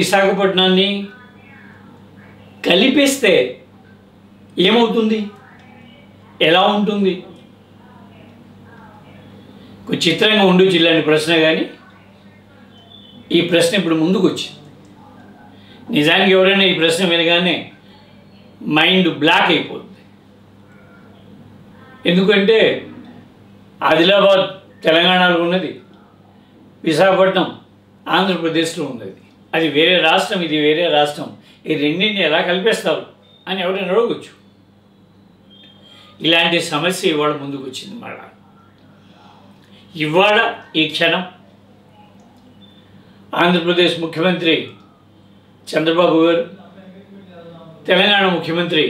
విశాఖపట్నాన్ని కలిపేస్తే ఏమవుతుంది, ఎలా ఉంటుంది? చిత్రంగా ఉండొచ్చు ఇలాంటి ప్రశ్న, కానీ ఈ ప్రశ్న ఇప్పుడు ముందుకు వచ్చింది. నిజానికి ఎవరైనా ఈ ప్రశ్న వినగానే మైండ్ బ్లాక్ అయిపోతుంది. ఎందుకంటే ఆదిలాబాద్ తెలంగాణలో ఉన్నది, విశాఖపట్నం ఆంధ్రప్రదేశ్లో ఉన్నది. అది వేరే రాష్ట్రం, ఇది వేరే రాష్ట్రం. ఈ రెండింటిని ఎలా కలిపేస్తారు అని ఎవరైనా అడగవచ్చు. ఇలాంటి సమస్య ఇవాళ ముందుకు వచ్చింది. మళ్ళా ఇవాళ ఈ క్షణం ఆంధ్రప్రదేశ్ ముఖ్యమంత్రి చంద్రబాబు గారు, తెలంగాణ ముఖ్యమంత్రి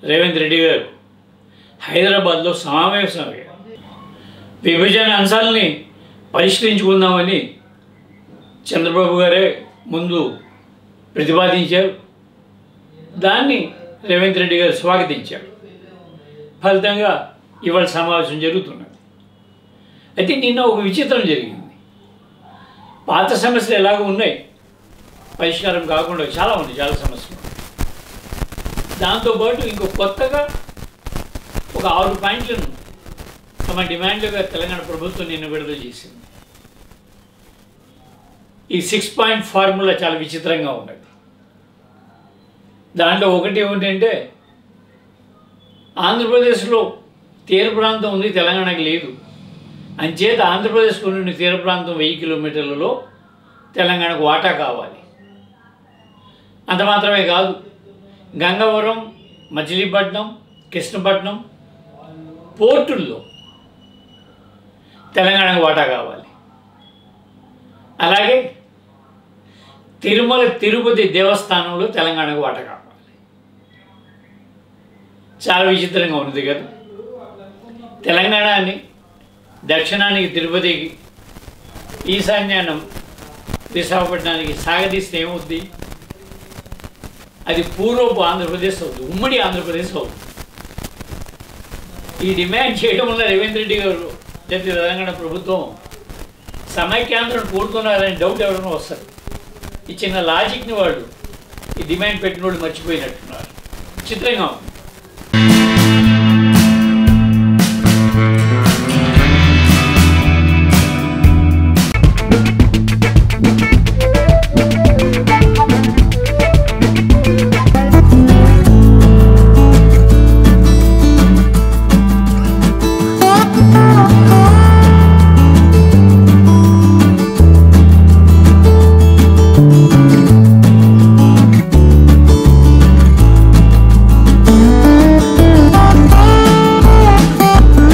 రేవంత్ రెడ్డి గారు హైదరాబాద్లో సమావేశమయ్యారు. విభజన అంశాలని పరిష్కరించుకుందామని చంద్రబాబు గారే ముందు ప్రతిపాదించారు. దాన్ని రేవంత్ రెడ్డి గారు స్వాగతించారు. ఫలితంగా ఇవాళ సమావేశం జరుగుతున్నది. అయితే నిన్న ఒక విచిత్రం జరిగింది. పాత సమస్యలు ఎలాగో ఉన్నాయి, పరిష్కారం కాకుండా చాలా ఉన్నాయి, చాలా సమస్యలు. దాంతోపాటు ఇంకో కొత్తగా ఒక 6 పాయింట్లను తమ డిమాండ్లుగా తెలంగాణ ప్రభుత్వం నిన్న విడుదల చేసింది. ఈ 6 పాయింట్ ఫార్ములా చాలా విచిత్రంగా ఉన్నది. దాంట్లో ఒకటి ఏమిటంటే, ఆంధ్రప్రదేశ్లో తీర ప్రాంతం ఉంది, తెలంగాణకి లేదు. అంచేత ఆంధ్రప్రదేశ్కు నుండి తీర ప్రాంతం 1000 కిలోమీటర్లలో తెలంగాణకు వాటా కావాలి. అంత మాత్రమే కాదు, గంగవరం, మచిలీపట్నం, కృష్ణపట్నం పోర్టుల్లో తెలంగాణకు వాటా కావాలి. అలాగే తిరుమల తిరుపతి దేవస్థానంలో తెలంగాణకు వాటా కావాలి. చాలా విచిత్రంగా ఉన్నది కదా. తెలంగాణని దక్షిణానికి తిరుపతికి, ఈశాన్యానం విశాఖపట్నానికి సాగదీస్తే ఏమవుద్ది? అది పూర్వపు ఆంధ్రప్రదేశ్ అవుతుంది, ఉమ్మడి ఆంధ్రప్రదేశ్ అవుతుంది. ఈ డిమాండ్ చేయడం వల్ల రేవంత్ రెడ్డి గారు లేదా తెలంగాణ ప్రభుత్వం సమైక్యాంధ్రను కోరుతున్నారని డౌట్ ఎవరైనా వస్తారు. ఈ చిన్న లాజిక్ని వాళ్ళు ఈ డిమాండ్ పెట్టిన వాళ్ళు మర్చిపోయినట్టున్నారు. చిత్రంగా ఉంది.